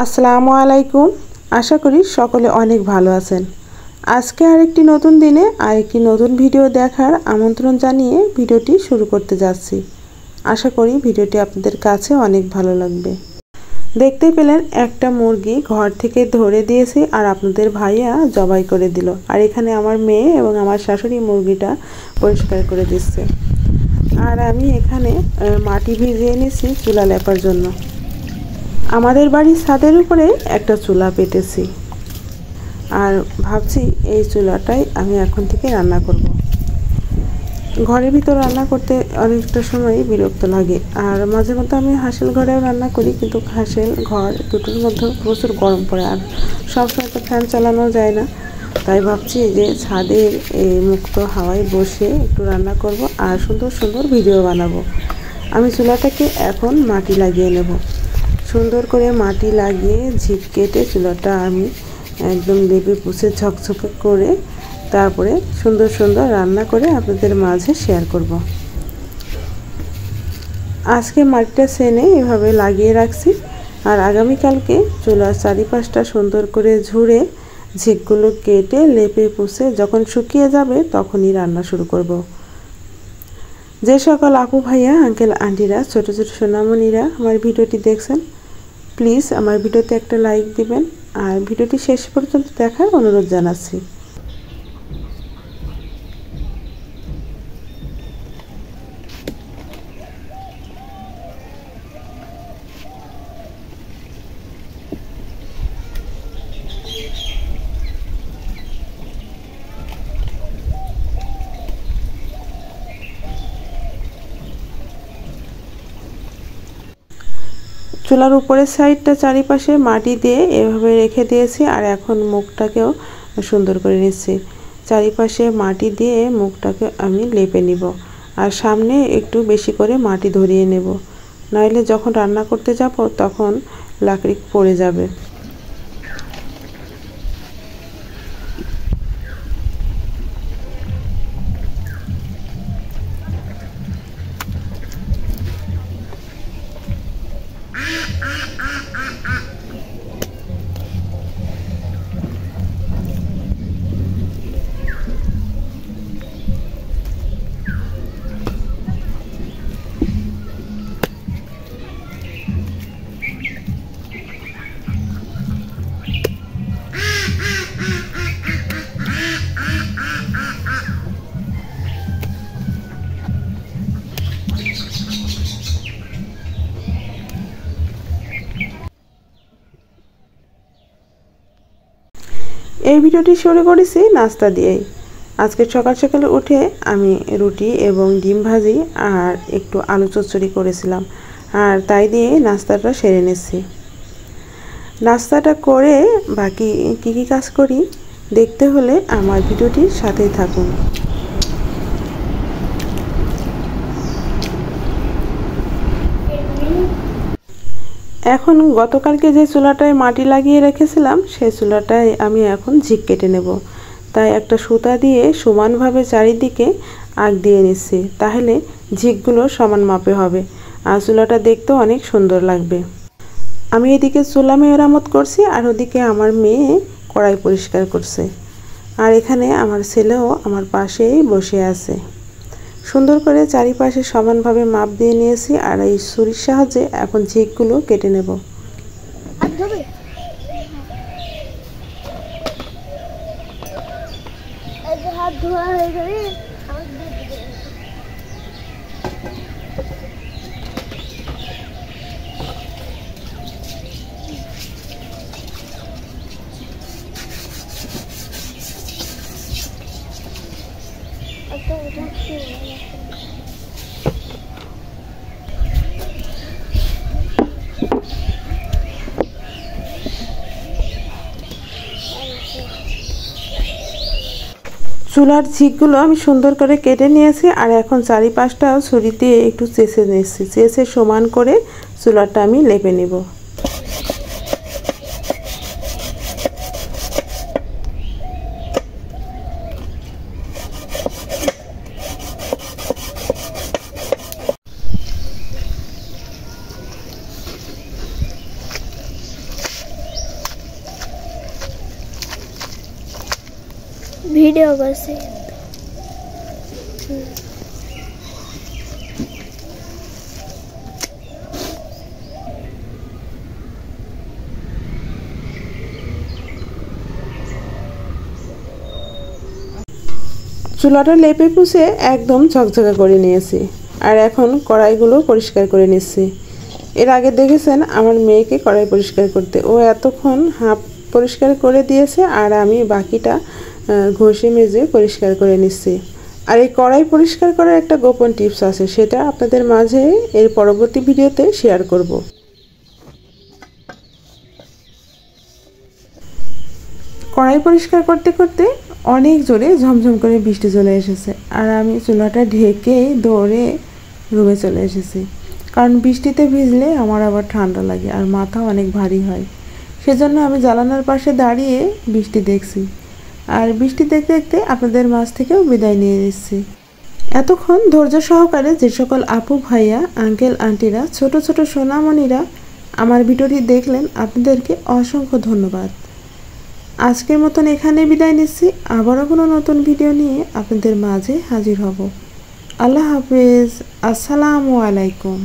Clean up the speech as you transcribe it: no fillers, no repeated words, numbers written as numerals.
আসসালামু আলাইকুম। আশা করি সকলে অনেক ভালো আছেন। আজকে আরেকটি নতুন দিনে আরেকটি নতুন ভিডিও দেখার আমন্ত্রণ জানিয়ে ভিডিওটি শুরু করতে যাচ্ছি। আশা করি ভিডিওটি আপনাদের কাছে অনেক ভালো লাগবে। দেখতে পেলেন একটা মুরগি ঘর থেকে ধরে দিয়েছি আর আপনাদের ভাইয়া জবাই করে দিল। আর এখানে আমার মেয়ে এবং আমার শাশুড়ি মুরগিটা পরিষ্কার করে দিচ্ছে। আর আমি এখানে মাটি ভিজিয়ে নিয়েছি চুলা লেপার জন্য। আমাদের বাড়ির ছাদের উপরে একটা চুলা পেতেছি আর ভাবছি এই চুলাটাই আমি এখন থেকে রান্না করব। ঘরের ভিতর রান্না করতে অনেকটা সময় বিরক্ত লাগে আর মাঝে মধ্যে আমি হাঁসেল ঘরেও রান্না করি, কিন্তু হাঁসেল ঘর দুটোর মধ্যে প্রচুর গরম পড়ে আর সবসময় তো ফ্যান চালানো যায় না। তাই ভাবছি যে ছাদের এই মুক্ত হাওয়ায় বসে একটু রান্না করব আর সুন্দর সুন্দর ভিডিও বানাবো। আমি চুলাটাকে এখন মাটি লাগিয়ে নেব। সুন্দর করে মাটি লাগিয়ে ঝিক কেটে চুলাটা আমি একদম লেপে পুছে ঝকঝকে করে তারপরে সুন্দর সুন্দর রান্না করে আপনাদের মাঝে শেয়ার করব। আজকে মাটিটা সেনে এভাবে লাগিয়ে রাখছি আর আগামীকালকে চুলার চারিপাশটা সুন্দর করে ঝুড়ে ঝিকগুলো কেটে লেপে পুছে যখন শুকিয়ে যাবে তখনই রান্না শুরু করব। যে সকল আপু ভাইয়া আঙ্কেল আন্টিরা ছোট ছোট সোনামণিরা আমার ভিডিওটি দেখছেন, প্লিজ আমার ভিডিওতে একটা লাইক দিবেন আর ভিডিওটি শেষ পর্যন্ত দেখার অনুরোধ জানাচ্ছি। চুলার উপরের সাইডটা চারিপাশে মাটি দিয়ে এভাবে রেখে দিয়েছি আর এখন মুখটাকেও সুন্দর করে নিচ্ছি। চারিপাশে মাটি দিয়ে মুখটাকে আমি লেপে নিব আর সামনে একটু বেশি করে মাটি ধরিয়ে নেব, নইলে যখন রান্না করতে যাব তখন লাকড়ি পড়ে যাবে। এই ভিডিওটি শুরু করেছি নাস্তা দিয়েই। আজকে সকাল সকালে উঠে আমি রুটি এবং ডিম ভাজি আর একটু আলু চচ্চড়ি করেছিলাম আর তাই দিয়ে নাস্তাটা সেরে নিচ্ছি। নাস্তাটা করে বাকি কী কী কাজ করি দেখতে হলে আমার ভিডিওটির সাথেই থাকুন। এখন গতকালকে যে চুলাটায় মাটি লাগিয়ে রেখেছিলাম সেই চুলাটায় আমি এখন ঝিক কেটে নেব। তাই একটা সুতা দিয়ে সমানভাবে চারিদিকে আগ দিয়ে নিচ্ছি, তাহলে ঝিকগুলো সমান মাপে হবে আর চুলাটা দেখতেও অনেক সুন্দর লাগবে। আমি এদিকে চুলা মেরামত করছি আর ওদিকে আমার মেয়ে কড়াই পরিষ্কার করছে আর এখানে আমার ছেলেও আমার পাশেই বসে আছে। সুন্দর করে চারিপাশে সমানভাবে মাপ দিয়ে নিয়েছি আর এই ছুরির সাহায্যে এখন ঝিকগুলো কেটে নেব। হাত ধোয়া হয়ে গেলে চুলার ঝিকগুলো আমি সুন্দর করে কেটে নিয়েছি আর এখন চারিপাশটাও ছুরি দিয়ে একটু চেঁচে নিচ্ছি। চেঁচে সমান করে চুলাটা আমি লেপে নেব। ভিডিও করছি। চুলাটা লেপে পুছে একদম ঝকঝকা করে নিয়েছি। আর এখন কড়াইগুলো পরিষ্কার করে নিচ্ছি। এর আগে দেখেছেন আমার মেয়েকে কড়াই পরিষ্কার করতে, ও এতক্ষণ হাফ পরিষ্কার করে দিয়েছে আর আমি বাকিটা ঘষে মেজে পরিষ্কার করে নিচ্ছি। আর এই কড়াই পরিষ্কার করার একটা গোপন টিপস আছে, সেটা আপনাদের মাঝে এর পরবর্তী ভিডিওতে শেয়ার করব। কড়াই পরিষ্কার করতে করতে অনেক জোরে ঝমঝম করে বৃষ্টি চলে এসেছে, আর আমি চুলাটা ঢেকেই দৌড়ে রুমে চলে এসেছি। কারণ বৃষ্টিতে ভিজলে আমার আবার ঠান্ডা লাগে আর মাথা অনেক ভারী হয়। সেজন্য আমি জানালার পাশে দাঁড়িয়ে বৃষ্টি দেখছি, আর বৃষ্টি দেখতে দেখতে আপনাদের মাঝ থেকেও বিদায় নিয়ে নিচ্ছি। এতক্ষণ ধৈর্য সহকারে যে সকল আপু ভাইয়া, আঙ্কেল আন্টিরা, ছোট ছোট সোনামণিরা আমার ভিডিওটি দেখলেন, আপনাদেরকে অসংখ্য ধন্যবাদ। আজকের মতন এখানে বিদায় নিচ্ছি। আবারও কোনো নতুন ভিডিও নিয়ে আপনাদের মাঝে হাজির হব। আল্লাহ হাফেজ। আসসালামু আলাইকুম।